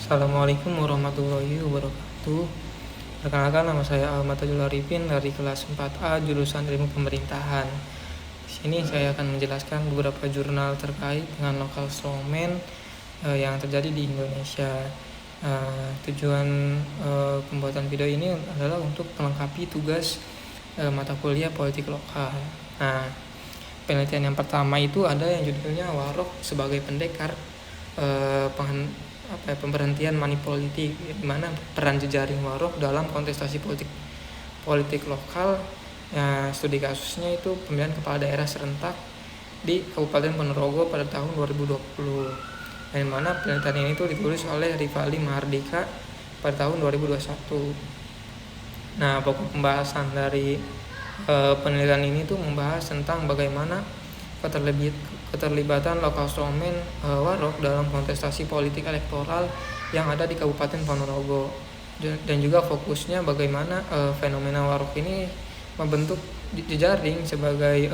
Assalamualaikum warahmatullahi wabarakatuh. Perkenalkan, nama saya Ahmad Tajul Arifin dari kelas 4A jurusan Ilmu Pemerintahan. Di sini saya akan menjelaskan beberapa jurnal terkait dengan local strongman yang terjadi di Indonesia. Tujuan pembuatan video ini adalah untuk melengkapi tugas mata kuliah politik lokal. Nah, penelitian yang pertama itu ada yang judulnya Warok sebagai pendekar pemberhentian manipolitik, di mana peran jejaring Warok dalam kontestasi politik lokal. Studi kasusnya itu pemilihan kepala daerah serentak di Kabupaten Ponorogo pada tahun 2020, di mana penelitian ini itu ditulis oleh Rifali Mahardika pada tahun 2021. Nah, pokok pembahasan dari penelitian ini tuh membahas tentang bagaimana keterlibatan local strongman Warok dalam kontestasi politik elektoral yang ada di Kabupaten Ponorogo, dan juga fokusnya bagaimana fenomena Warok ini membentuk jejaring sebagai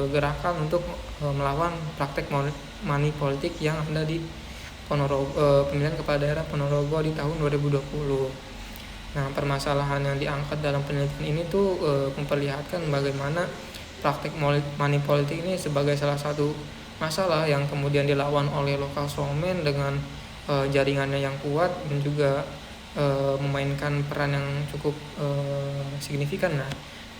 gerakan untuk melawan praktek money politik yang ada di Ponorogo, pemilihan kepala daerah Ponorogo di tahun 2020. Nah, permasalahan yang diangkat dalam penelitian ini tuh memperlihatkan bagaimana praktik money politik ini sebagai salah satu masalah yang kemudian dilawan oleh local strongman dengan jaringannya yang kuat dan juga memainkan peran yang cukup signifikan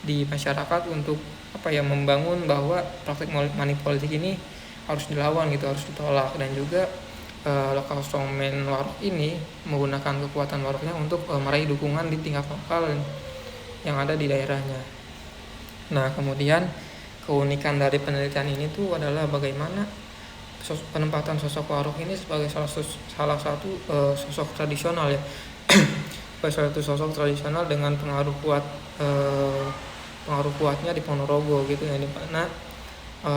di masyarakat untuk membangun bahwa praktik money politik ini harus dilawan gitu, harus ditolak. Dan juga local strongman Warok ini menggunakan kekuatan Waroknya untuk meraih dukungan di tingkat lokal yang ada di daerahnya. Nah, kemudian keunikan dari penelitian ini tuh adalah bagaimana penempatan sosok Warok ini sebagai salah satu sosok tradisional ya, sebagai satu sosok tradisional dengan pengaruh kuatnya di Ponorogo gitu ya, di mana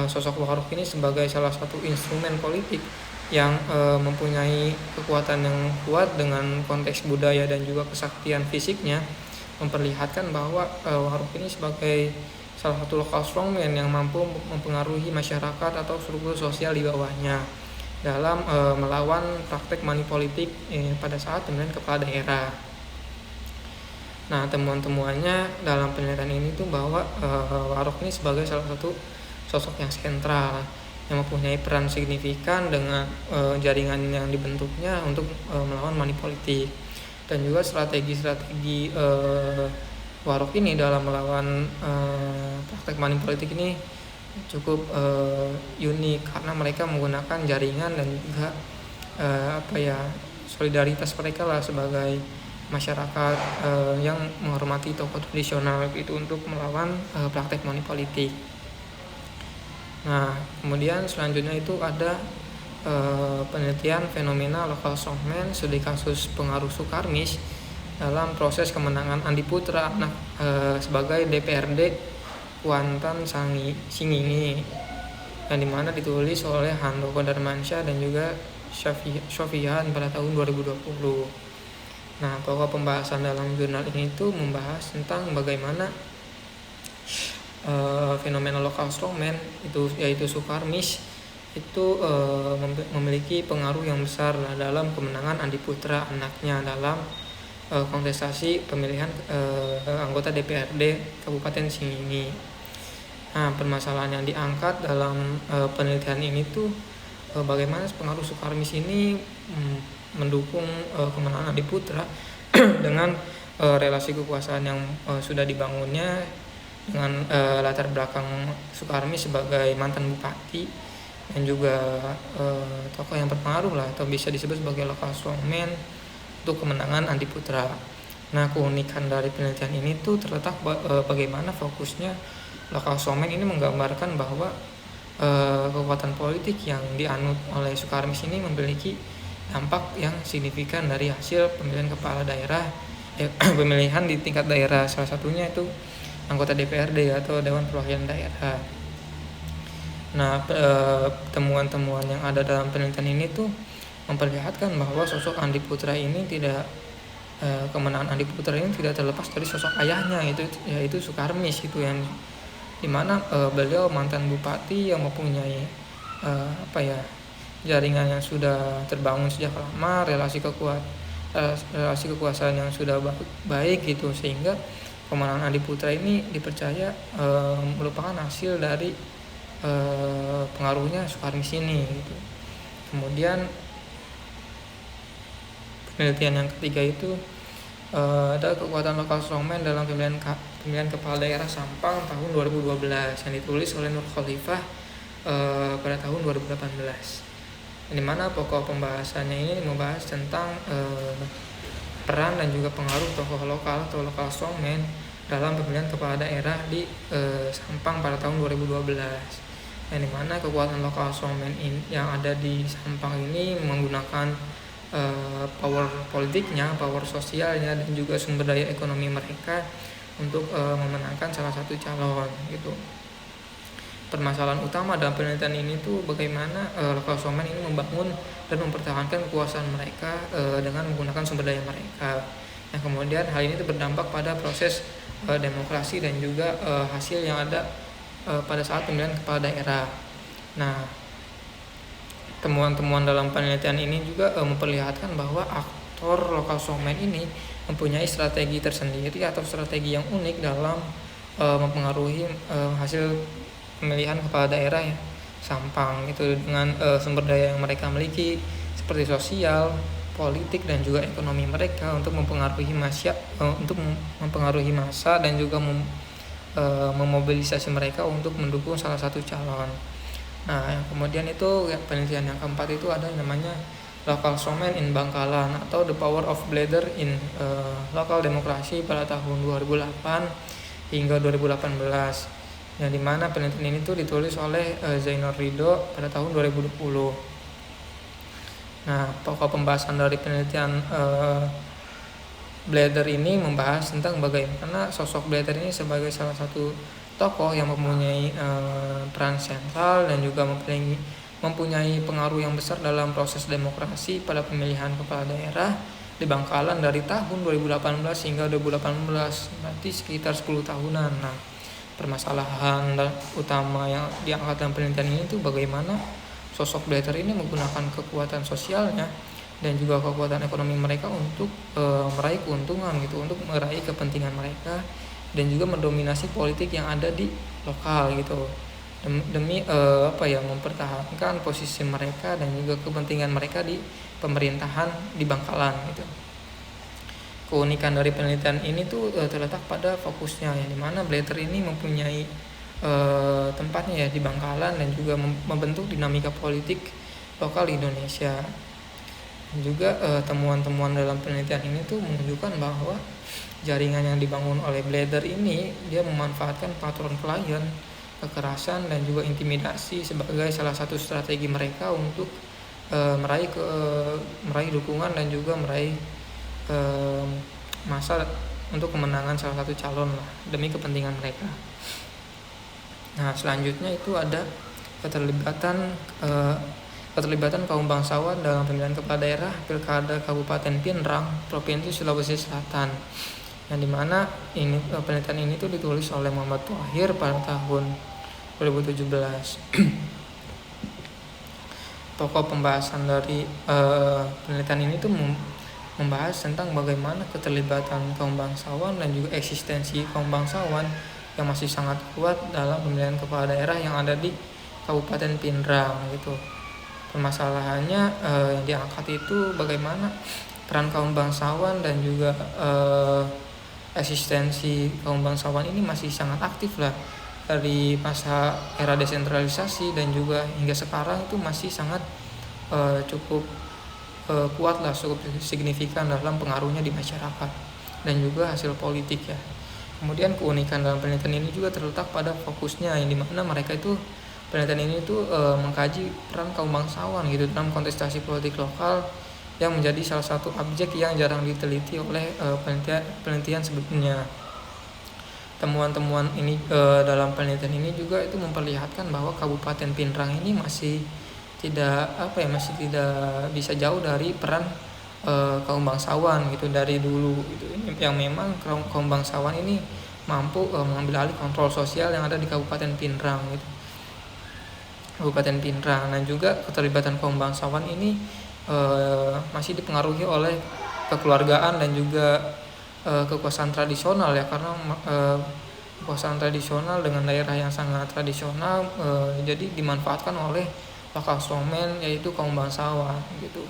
sosok Warok ini sebagai salah satu instrumen politik yang mempunyai kekuatan yang kuat dengan konteks budaya dan juga kesaktian fisiknya, memperlihatkan bahwa Warok ini sebagai salah satu local strongman yang mampu mempengaruhi masyarakat atau struktur sosial di bawahnya dalam melawan praktek money politik pada saat pemilihan kepala daerah. Nah, temuan-temuannya dalam penelitian ini tuh bahwa Warok ini sebagai salah satu sosok yang sentral yang mempunyai peran signifikan dengan jaringan yang dibentuknya untuk melawan money politik, dan juga strategi Warok ini dalam melawan praktek money politik ini cukup unik karena mereka menggunakan jaringan dan juga solidaritas mereka lah sebagai masyarakat yang menghormati tokoh tradisional itu untuk melawan praktek money politik. Nah, kemudian selanjutnya itu ada penelitian fenomena local strongman studi kasus pengaruh Sukarmis dalam proses kemenangan Andi Putra sebagai DPRD Kuantan Singingi, yang dimana ditulis oleh Handoko Darmansyah dan juga Syofian pada tahun 2020. Nah, pokok pembahasan dalam jurnal ini itu membahas tentang bagaimana fenomena local strongman yaitu Sukarmis itu memiliki pengaruh yang besar dalam kemenangan Andi Putra anaknya dalam kontestasi pemilihan anggota DPRD Kabupaten Singingi. Nah, permasalahan yang diangkat dalam penelitian ini tuh bagaimana pengaruh Sukarmis ini mendukung kemenangan Andi Putra dengan relasi kekuasaan yang sudah dibangunnya dengan latar belakang Sukarmis sebagai mantan bupati dan juga tokoh yang berpengaruh lah, atau bisa disebut sebagai local strongman untuk kemenangan Andi Putra. Nah, keunikan dari penelitian ini tuh terletak bagaimana fokusnya local strongman ini menggambarkan bahwa kekuatan politik yang dianut oleh Sukarmis ini memiliki dampak yang signifikan dari hasil pemilihan kepala daerah, pemilihan di tingkat daerah, salah satunya itu anggota DPRD atau Dewan Perwakilan Daerah. Nah, temuan-temuan yang ada dalam penelitian ini tuh memperlihatkan bahwa sosok Andi Putra ini kemenangan Andi Putra ini tidak terlepas dari sosok ayahnya, yaitu Sukarmis itu, yang dimana beliau mantan bupati yang mempunyai jaringan yang sudah terbangun sejak lama, relasi kekuasaan yang sudah baik gitu, sehingga kemenangan Adiputra ini dipercaya merupakan hasil dari pengaruhnya Sukarmis ini gitu. Kemudian penelitian yang ketiga itu ada kekuatan lokal strongman dalam pemilihan kepala daerah Sampang tahun 2012 yang ditulis oleh Nur Khalifah pada tahun 2018. Di mana pokok pembahasannya ini membahas tentang peran dan juga pengaruh tokoh lokal atau lokal strongman dalam pemilihan kepala daerah di Sampang pada tahun 2012. Yang dimana kekuatan lokal strongman yang ada di Sampang ini menggunakan power politiknya, power sosialnya, dan juga sumber daya ekonomi mereka untuk memenangkan salah satu calon gitu. Permasalahan utama dalam penelitian ini tuh bagaimana local strongman ini membangun dan mempertahankan kekuasaan mereka dengan menggunakan sumber daya mereka. Yang kemudian hal ini tuh berdampak pada proses demokrasi dan juga hasil yang ada pada saat pemilihan kepala daerah. Nah, temuan-temuan dalam penelitian ini juga memperlihatkan bahwa aktor local strongman ini mempunyai strategi tersendiri atau strategi yang unik dalam mempengaruhi hasil pemilihan kepala daerah ya Sampang itu dengan sumber daya yang mereka miliki seperti sosial, politik, dan juga ekonomi mereka untuk mempengaruhi massa dan juga memobilisasi mereka untuk mendukung salah satu calon. Nah, yang kemudian itu penelitian yang keempat itu ada yang namanya local strongman in Bangkalan atau the power of bladder in local demokrasi pada tahun 2008 hingga 2018. Yang dimana penelitian ini tuh ditulis oleh Zainur Ridho pada tahun 2020. Nah, pokok pembahasan dari penelitian Bladder ini membahas tentang bagaimana sosok Bladder ini sebagai salah satu tokoh yang mempunyai peran sentral dan juga mempunyai pengaruh yang besar dalam proses demokrasi pada pemilihan kepala daerah di Bangkalan dari tahun 2018 hingga 2018, berarti sekitar 10 tahunan. Nah, permasalahan utama yang diangkat dalam penelitian ini tuh bagaimana sosok Bladder ini menggunakan kekuatan sosialnya dan juga kekuatan ekonomi mereka untuk meraih keuntungan gitu, untuk meraih kepentingan mereka dan juga mendominasi politik yang ada di lokal gitu demi mempertahankan posisi mereka dan juga kepentingan mereka di pemerintahan di Bangkalan gitu. Keunikan dari penelitian ini tuh terletak pada fokusnya, yang dimana Bladder ini mempunyai tempatnya ya di Bangkalan dan juga membentuk dinamika politik lokal di Indonesia. Dan juga temuan-temuan dalam penelitian ini tuh menunjukkan bahwa jaringan yang dibangun oleh Bladder ini dia memanfaatkan patron klien, kekerasan, dan juga intimidasi sebagai salah satu strategi mereka untuk meraih dukungan dan juga meraih masa untuk kemenangan salah satu calon lah demi kepentingan mereka. Nah, selanjutnya itu ada keterlibatan kaum bangsawan dalam pemilihan kepala daerah Pilkada Kabupaten Pinrang, Provinsi Sulawesi Selatan. Yang dimana ini penelitian ini tuh ditulis oleh Muhammad Thohir pada tahun 2017. Pokok pembahasan dari penelitian ini tuh membahas tentang bagaimana keterlibatan kaum bangsawan dan juga eksistensi kaum bangsawan yang masih sangat kuat dalam pemilihan kepala daerah yang ada di Kabupaten Pinrang gitu. Permasalahannya yang diangkat itu bagaimana peran kaum bangsawan dan juga eksistensi kaum bangsawan ini masih sangat aktif lah dari masa era desentralisasi dan juga hingga sekarang itu masih sangat cukup kuat lah, cukup signifikan dalam pengaruhnya di masyarakat dan juga hasil politik ya. Kemudian keunikan dalam penelitian ini juga terletak pada fokusnya, yang dimana mereka itu penelitian ini tuh mengkaji peran kaum bangsawan gitu dalam kontestasi politik lokal yang menjadi salah satu objek yang jarang diteliti oleh penelitian sebelumnya. Temuan-temuan ini dalam penelitian ini juga itu memperlihatkan bahwa Kabupaten Pinrang ini masih tidak bisa jauh dari peran kaum bangsawan gitu dari dulu gitu, yang memang kaum bangsawan ini mampu mengambil alih kontrol sosial yang ada di Kabupaten Pinrang gitu. Kabupaten Pinrang. Dan juga keterlibatan kaum bangsawan ini masih dipengaruhi oleh kekeluargaan dan juga kekuasaan tradisional ya, karena kekuasaan tradisional dengan daerah yang sangat tradisional jadi dimanfaatkan oleh lokal strongman yaitu kaum bangsawan gitu.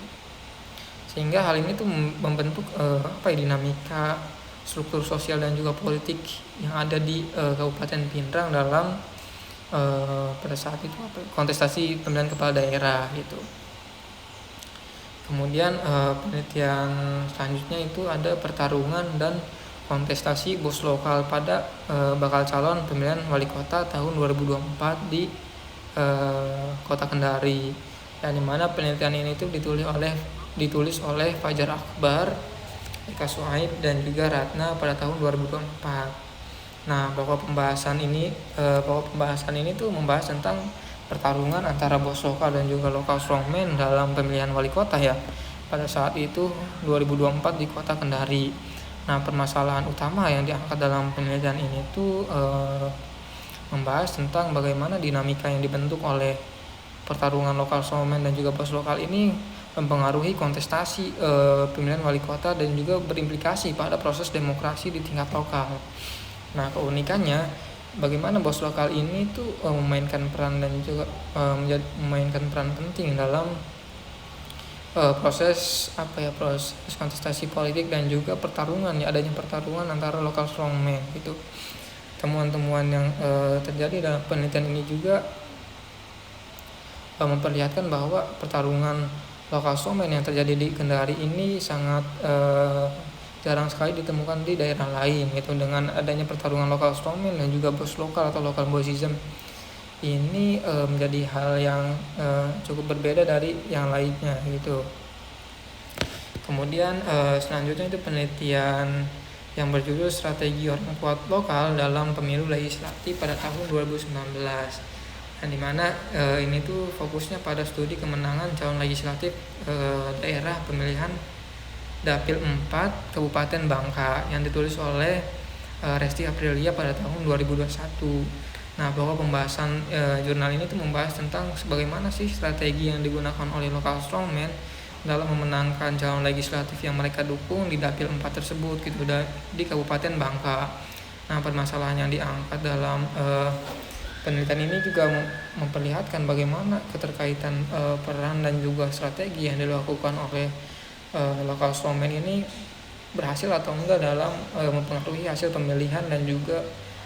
Sehingga hal ini tuh membentuk dinamika struktur sosial dan juga politik yang ada di Kabupaten Pinrang dalam pada saat itu kontestasi pemilihan kepala daerah gitu. Kemudian penelitian selanjutnya itu ada pertarungan dan kontestasi bos lokal pada bakal calon pemilihan wali kota tahun 2024 di Kota Kendari. Dan dimana penelitian ini itu ditulis oleh Fajar Akbar, Eka Suhaib dan juga Ratna pada tahun 2024. Nah, pokok pembahasan ini tuh membahas tentang pertarungan antara bos lokal dan juga lokal strongman dalam pemilihan wali kota ya pada saat itu 2024 di Kota Kendari. Nah, permasalahan utama yang diangkat dalam penelitian ini tuh membahas tentang bagaimana dinamika yang dibentuk oleh pertarungan lokal strongman dan juga bos lokal ini mempengaruhi kontestasi pemilihan wali kota dan juga berimplikasi pada proses demokrasi di tingkat lokal. Nah, keunikannya bagaimana bos lokal ini tuh memainkan peran dan juga memainkan peran penting dalam proses kontestasi politik dan juga adanya pertarungan antara lokal strongman gitu. Temuan-temuan yang terjadi dalam penelitian ini juga memperlihatkan bahwa pertarungan lokal strongman yang terjadi di Kendari ini sangat jarang sekali ditemukan di daerah lain gitu. Dengan adanya pertarungan lokal strongman dan juga bos lokal atau local bossism ini menjadi hal yang cukup berbeda dari yang lainnya gitu. Kemudian selanjutnya itu penelitian yang berjudul Strategi Orang Kuat Lokal dalam Pemilu Legislatif pada tahun 2019. Dan dimana ini tuh fokusnya pada studi kemenangan calon legislatif daerah pemilihan Dapil 4 Kabupaten Bangka yang ditulis oleh Resti Aprilia pada tahun 2021. Nah, bahwa pembahasan jurnal ini tuh membahas tentang bagaimana sih strategi yang digunakan oleh local strongman dalam memenangkan calon legislatif yang mereka dukung di Dapil 4 tersebut gitu di Kabupaten Bangka. Nah, permasalahan yang diangkat dalam penelitian ini juga memperlihatkan bagaimana keterkaitan peran dan juga strategi yang dilakukan oleh local strongman ini berhasil atau enggak dalam mempengaruhi hasil pemilihan dan juga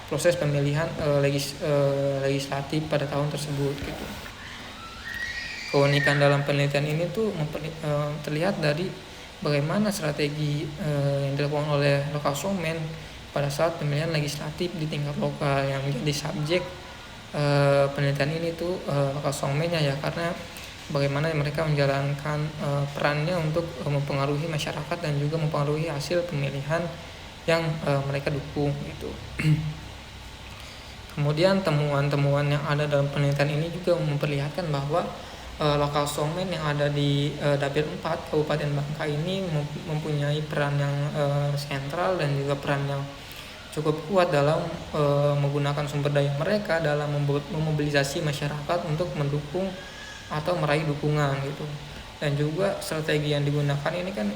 proses pemilihan legislatif pada tahun tersebut gitu. Keunikan dalam penelitian ini tuh terlihat dari bagaimana strategi yang dilakukan oleh local strongman pada saat pemilihan legislatif di tingkat lokal yang menjadi subjek penelitian ini tuh local strongman-nya ya, karena bagaimana mereka menjalankan perannya untuk mempengaruhi masyarakat dan juga mempengaruhi hasil pemilihan yang mereka dukung gitu. Kemudian temuan-temuan yang ada dalam penelitian ini juga memperlihatkan bahwa local strongman yang ada di Dapil 4 Kabupaten Bangka ini mempunyai peran yang sentral dan juga peran yang cukup kuat dalam menggunakan sumber daya mereka dalam memobilisasi masyarakat untuk mendukung atau meraih dukungan gitu. Dan juga strategi yang digunakan ini kan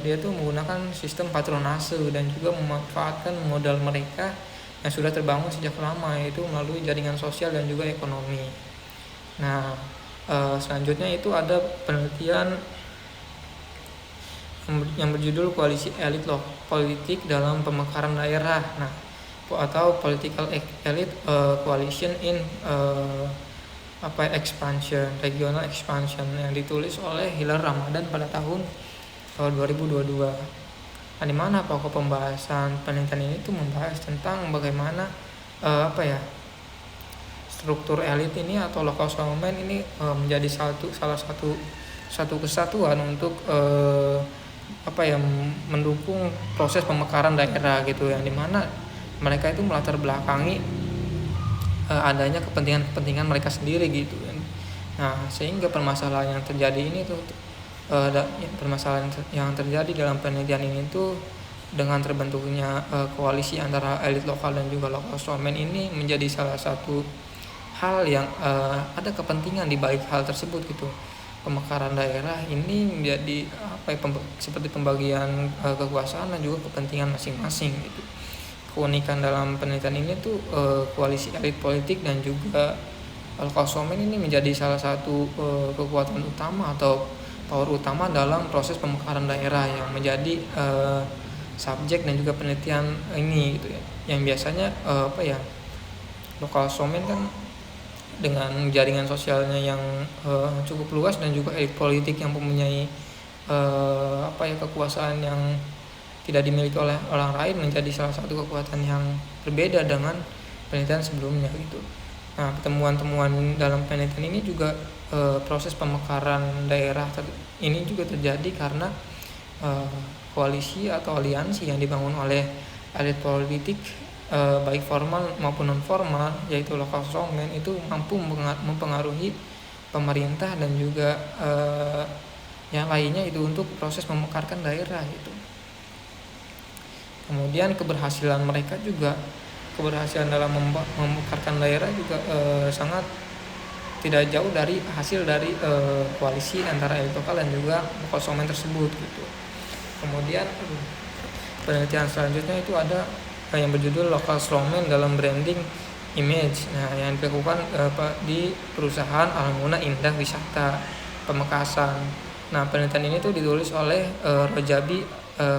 dia tuh menggunakan sistem patronase dan juga memanfaatkan modal mereka yang sudah terbangun sejak lama, yaitu melalui jaringan sosial dan juga ekonomi. Nah, selanjutnya itu ada penelitian yang berjudul Koalisi Elit Politik dalam Pemekaran Daerah. Nah, atau Political Elite Coalition in Expansion, Regional Expansion, yang ditulis oleh Hilal Ramadan pada tahun 2022. Nah, di mana pokok pembahasan penelitian ini tuh membahas tentang bagaimana struktur elit ini atau local strongman ini menjadi salah satu kesatuan untuk mendukung proses pemekaran daerah gitu, yang dimana mereka itu melatar belakangi adanya kepentingan mereka sendiri gitu. Nah, sehingga permasalahan yang terjadi ini tuh permasalahan yang terjadi dalam penelitian ini tuh dengan terbentuknya koalisi antara elit lokal dan juga local strongman ini menjadi salah satu hal yang ada kepentingan di balik hal tersebut gitu. Pemekaran daerah ini menjadi seperti pembagian kekuasaan dan juga kepentingan masing-masing gitu. Keunikan dalam penelitian ini tuh koalisi elit politik dan juga konsumen ini menjadi salah satu kekuatan utama atau power utama dalam proses pemekaran daerah yang menjadi subjek dan juga penelitian ini gitu ya. Yang biasanya lokal konsumen kan dengan jaringan sosialnya yang cukup luas dan juga elit politik yang mempunyai kekuasaan yang tidak dimiliki oleh orang lain menjadi salah satu kekuatan yang berbeda dengan penelitian sebelumnya gitu. Nah, temuan-temuan dalam penelitian ini juga proses pemekaran daerah ini juga terjadi karena koalisi atau aliansi yang dibangun oleh elit politik baik formal maupun non formal, yaitu lokal strongman, itu mampu mempengaruhi pemerintah dan juga yang lainnya itu untuk proses memekarkan daerah gitu. Kemudian keberhasilan dalam memekarkan daerah juga sangat tidak jauh dari hasil dari koalisi antara elit lokal dan juga lokal strongman tersebut gitu. Kemudian penelitian selanjutnya itu ada yang berjudul Local Strongman dalam Branding Image. Nah, yang dilakukan di perusahaan Almuna Indah Wisata Pamekasan. Nah, penelitian ini tuh ditulis oleh Rojabi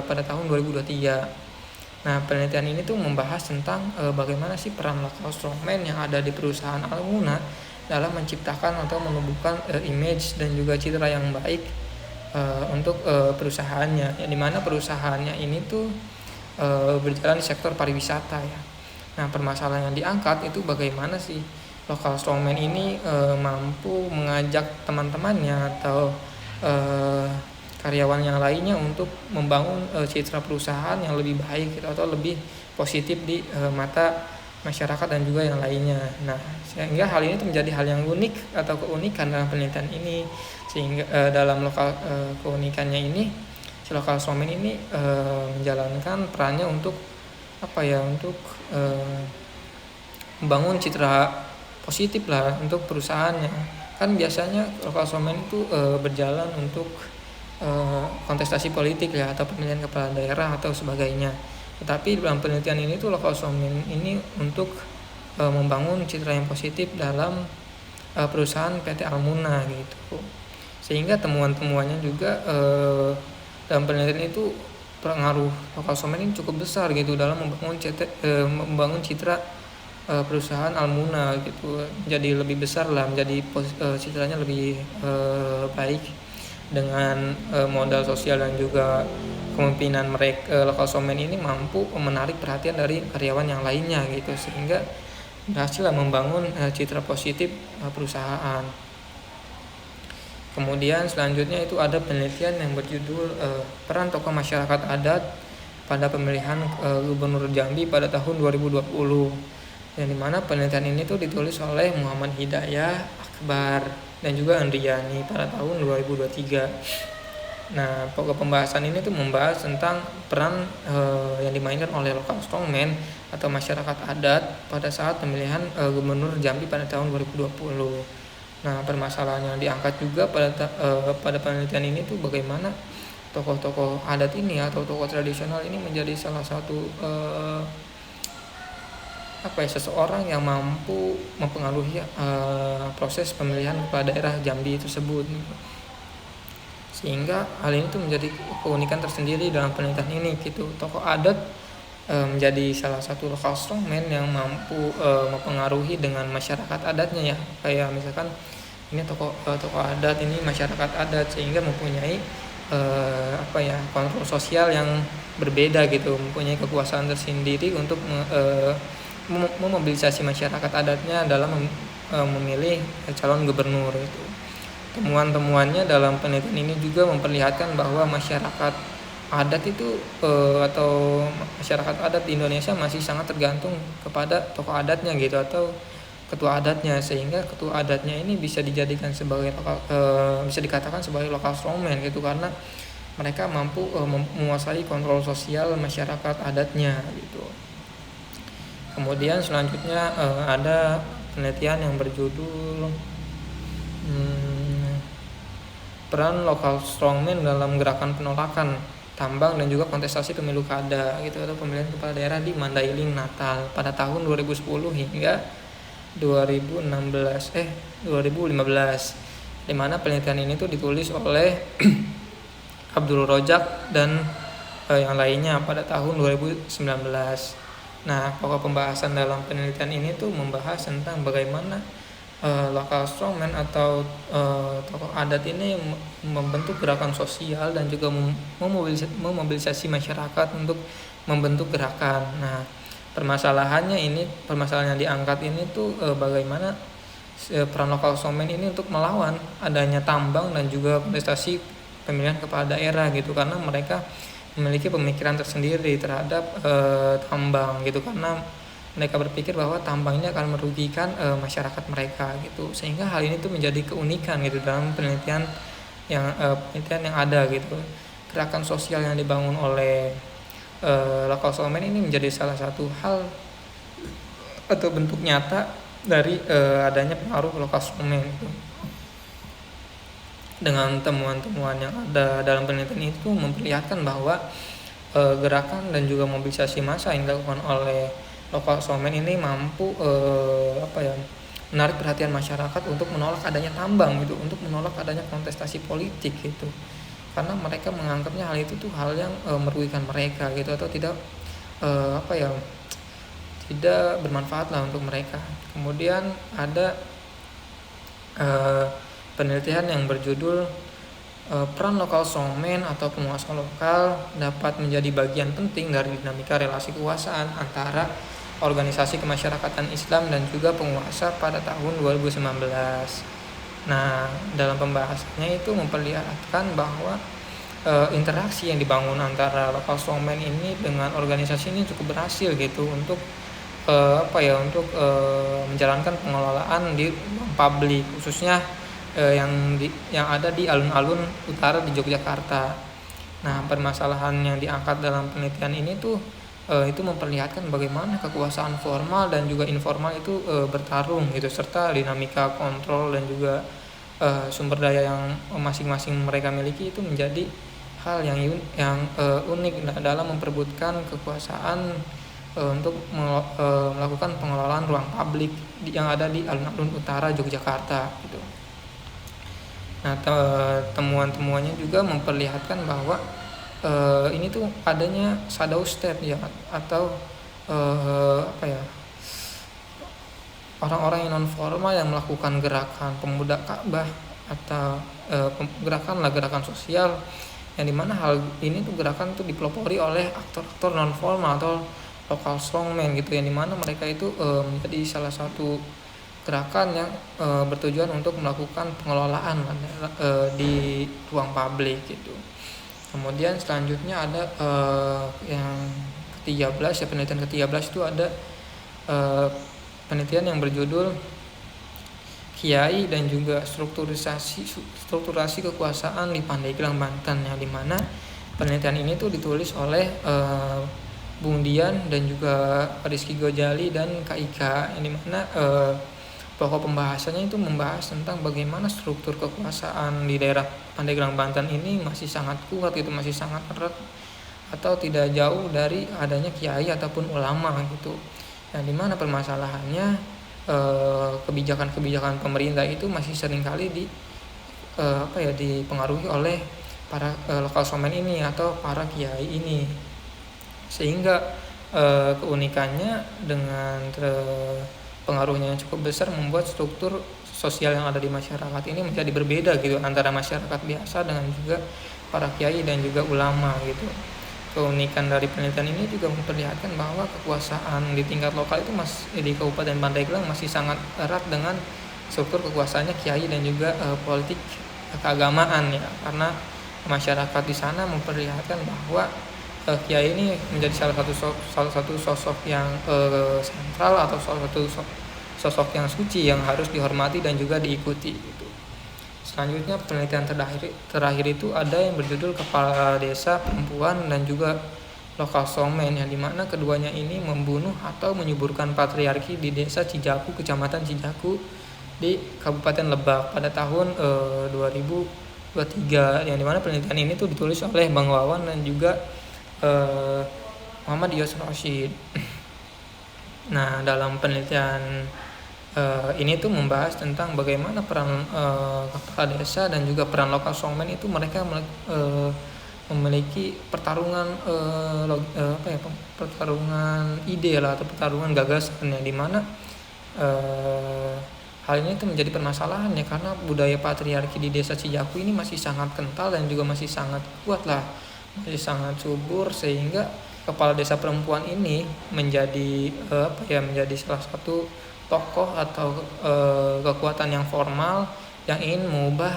pada tahun 2023. Nah, penelitian ini tuh membahas tentang bagaimana sih peran local strongman yang ada di perusahaan Almuna dalam menciptakan atau menumbuhkan image dan juga citra yang baik untuk perusahaannya. Yang dimana perusahaannya ini tuh berjalan di sektor pariwisata ya. Nah, permasalahan yang diangkat itu bagaimana sih local strongman ini mampu mengajak teman-temannya atau karyawan yang lainnya untuk membangun citra perusahaan yang lebih baik gitu, atau lebih positif di mata masyarakat dan juga yang lainnya. Nah, sehingga hal ini menjadi hal yang unik atau keunikan dalam penelitian ini, sehingga dalam keunikannya ini local strongman ini menjalankan perannya untuk membangun citra positif lah untuk perusahaannya. Kan biasanya local strongman itu berjalan untuk kontestasi politik ya, atau pemilihan kepala daerah atau sebagainya. Tetapi dalam penelitian ini tuh local strongman ini untuk membangun citra yang positif dalam perusahaan PT Almuna gitu. Sehingga temuan-temuannya juga dalam penelitian itu pengaruh local strongman ini cukup besar gitu dalam membangun citra perusahaan Almuna gitu, jadi lebih besar lah, menjadi citranya lebih baik dengan modal sosial dan juga kepemimpinan mereka. Local strongman ini mampu menarik perhatian dari karyawan yang lainnya gitu, sehingga berhasil membangun citra positif perusahaan. Kemudian selanjutnya itu ada penelitian yang berjudul peran tokoh masyarakat adat pada pemilihan Gubernur Jambi pada tahun 2020. Yang dimana penelitian ini tuh ditulis oleh Muhammad Hidayah Akbar dan juga Andriani pada tahun 2023. Nah, pokok pembahasan ini tuh membahas tentang peran yang dimainkan oleh local strongman atau masyarakat adat pada saat pemilihan Gubernur Jambi pada tahun 2020. Nah, permasalahan yang diangkat juga pada penelitian ini tuh bagaimana tokoh-tokoh adat ini atau tokoh tradisional ini menjadi salah satu seseorang yang mampu mempengaruhi proses pemilihan kepala daerah Jambi tersebut. Sehingga hal ini tuh menjadi keunikan tersendiri dalam penelitian ini gitu. Tokoh adat menjadi salah satu local strongman yang mampu mempengaruhi dengan masyarakat adatnya ya. Kayak misalkan ini tokoh adat ini masyarakat adat, sehingga mempunyai kontrol sosial yang berbeda gitu, mempunyai kekuasaan tersendiri untuk memobilisasi masyarakat adatnya dalam memilih calon gubernur itu. Temuan-temuannya dalam penelitian ini juga memperlihatkan bahwa masyarakat adat itu atau masyarakat adat di Indonesia masih sangat tergantung kepada tokoh adatnya gitu, atau ketua adatnya, sehingga ketua adatnya ini bisa dijadikan sebagai bisa dikatakan sebagai local strongman gitu, karena mereka mampu menguasai kontrol sosial masyarakat adatnya gitu. Kemudian selanjutnya ada penelitian yang berjudul peran lokal strongman dalam gerakan penolakan tambang dan juga kontestasi pemilu kada gitu, atau pemilihan kepala daerah di Mandailing, Natal pada tahun 2010 hingga 2015, di mana penelitian ini tuh ditulis oleh Abdul Rojak dan yang lainnya pada tahun 2019. Nah, pokok pembahasan dalam penelitian ini tuh membahas tentang bagaimana lokal strongman atau tokoh adat ini membentuk gerakan sosial dan juga memobilisasi masyarakat untuk membentuk gerakan. Nah, permasalahan yang diangkat ini tuh bagaimana peran lokal strongman ini untuk melawan adanya tambang dan juga kontestasi pemilihan kepala daerah gitu, karena mereka memiliki pemikiran tersendiri terhadap tambang gitu, karena mereka berpikir bahwa tambang ini akan merugikan masyarakat mereka gitu, sehingga hal ini tuh menjadi keunikan gitu dalam penelitian yang ada gitu. Gerakan sosial yang dibangun oleh lokal strongman ini menjadi salah satu hal atau bentuk nyata dari adanya pengaruh lokal strongman gitu. Dengan temuan-temuan yang ada dalam penelitian itu memperlihatkan bahwa gerakan dan juga mobilisasi massa yang dilakukan oleh lokal strongman ini mampu menarik perhatian masyarakat untuk menolak adanya tambang gitu, untuk menolak adanya kontestasi politik gitu, karena mereka menganggapnya hal itu tuh hal yang merugikan mereka gitu, atau tidak tidak bermanfaat lah untuk mereka. Kemudian ada penelitian yang berjudul peran lokal strongman atau penguasa lokal dapat menjadi bagian penting dari dinamika relasi kekuasaan antara organisasi kemasyarakatan Islam dan juga penguasa pada tahun 2019. Nah, dalam pembahasannya itu memperlihatkan bahwa interaksi yang dibangun antara lokal strongman ini dengan organisasi ini cukup berhasil gitu untuk menjalankan pengelolaan di ruang publik, khususnya yang ada di alun-alun utara di Yogyakarta. Nah, permasalahan yang diangkat dalam penelitian ini tuh itu memperlihatkan bagaimana kekuasaan formal dan juga informal itu bertarung gitu, serta dinamika kontrol dan juga sumber daya yang masing-masing mereka miliki itu menjadi hal yang unik dalam memperebutkan kekuasaan untuk melakukan pengelolaan ruang publik yang ada di alun-alun utara Yogyakarta gitu. Nah, temuan-temuannya juga memperlihatkan bahwa ini tuh adanya shadow state ya, atau orang-orang yang non formal yang melakukan gerakan pemuda Ka'bah atau gerakan sosial, yang dimana hal ini tuh gerakan tuh dipelopori oleh aktor-aktor non formal atau lokal strongman gitu, yang dimana mereka itu menjadi salah satu gerakan yang bertujuan untuk melakukan pengelolaan di ruang publik gitu. Kemudian selanjutnya ada yang ke-13 ya, penelitian ke-13 itu ada penelitian yang berjudul Kiai dan juga strukturasi kekuasaan di Pandeglang, Banten, yang dimana penelitian ini tuh ditulis oleh Bung Dian dan juga Rizky Gojali dan Kak Ika, yang dimana pokok pembahasannya itu membahas tentang bagaimana struktur kekuasaan di daerah Pandeglang, Banten ini masih sangat kuat gitu, masih sangat erat atau tidak jauh dari adanya kiai ataupun ulama gitu. Yang dimana permasalahannya kebijakan-kebijakan pemerintah itu masih seringkali dipengaruhi oleh para lokal strongman ini atau para kiai ini, sehingga keunikannya dengan pengaruhnya yang cukup besar membuat struktur sosial yang ada di masyarakat ini menjadi berbeda gitu, antara masyarakat biasa dengan juga para kiai dan juga ulama gitu. Keunikan dari penelitian ini juga memperlihatkan bahwa kekuasaan di tingkat lokal itu di Kabupaten Pandeglang masih sangat erat dengan struktur kekuasaannya kiai dan juga politik keagamaan ya, karena masyarakat di sana memperlihatkan bahwa kiai ini menjadi salah satu sosok yang sentral atau salah satu sosok yang suci yang harus dihormati dan juga diikuti gitu. Selanjutnya penelitian terakhir itu ada yang berjudul Kepala Desa Perempuan dan juga lokal strongman, yang dimana keduanya ini membunuh atau menyuburkan patriarki di desa Cijaku, kecamatan Cijaku di Kabupaten Lebak pada tahun 2023, yang dimana penelitian ini tuh ditulis oleh Bang Wawan dan juga Muhammad Yos Rashid. Nah, dalam penelitian ini tuh membahas tentang bagaimana peran kepala desa dan juga peran lokal strongman itu mereka memiliki pertarungan pertarungan ide lah, atau pertarungan gagasan, yang dimana hal ini itu menjadi permasalahan ya, karena budaya patriarki di desa Cijaku ini masih sangat kental dan juga masih sangat kuat lah, masih sangat subur, sehingga kepala desa perempuan ini menjadi menjadi salah satu tokoh atau kekuatan yang formal yang ingin mengubah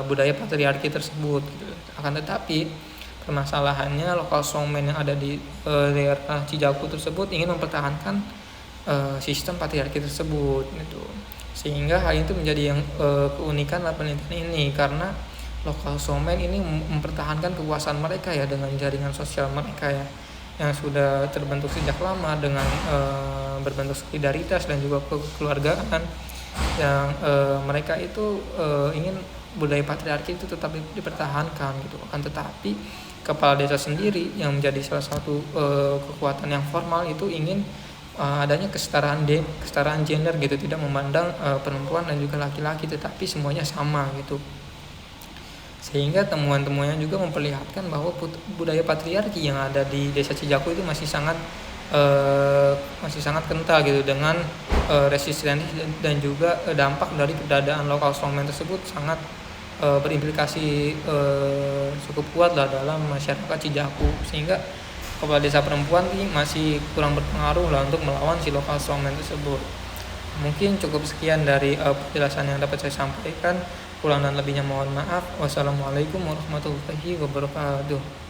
budaya patriarki tersebut gitu. Akan tetapi permasalahannya lokal strongman yang ada di daerah Cijaku tersebut ingin mempertahankan sistem patriarki tersebut gitu. Sehingga hal itu menjadi yang keunikan lah penelitian ini, karena lokal strongman ini mempertahankan kekuasaan mereka ya dengan jaringan sosial mereka ya, yang sudah terbentuk sejak lama dengan berbentuk solidaritas dan juga kekeluargaan, yang mereka itu ingin budaya patriarki itu tetap dipertahankan gitu. Akan tetapi kepala desa sendiri yang menjadi salah satu kekuatan yang formal itu ingin adanya kesetaraan gender gitu, tidak memandang perempuan dan juga laki-laki, tetapi semuanya sama gitu. Sehingga temuan-temuannya juga memperlihatkan bahwa budaya patriarki yang ada di desa Cijaku itu masih sangat kental gitu, dengan resistensi dan juga dampak dari keberadaan lokal strongman tersebut sangat berimplikasi cukup kuat lah dalam masyarakat Cijaku, sehingga kepala desa perempuan ini masih kurang berpengaruh lah untuk melawan si lokal strongman tersebut. Mungkin cukup sekian dari penjelasan yang dapat saya sampaikan. Kurang dan lebihnya mohon maaf. Wassalamualaikum warahmatullahi wabarakatuh.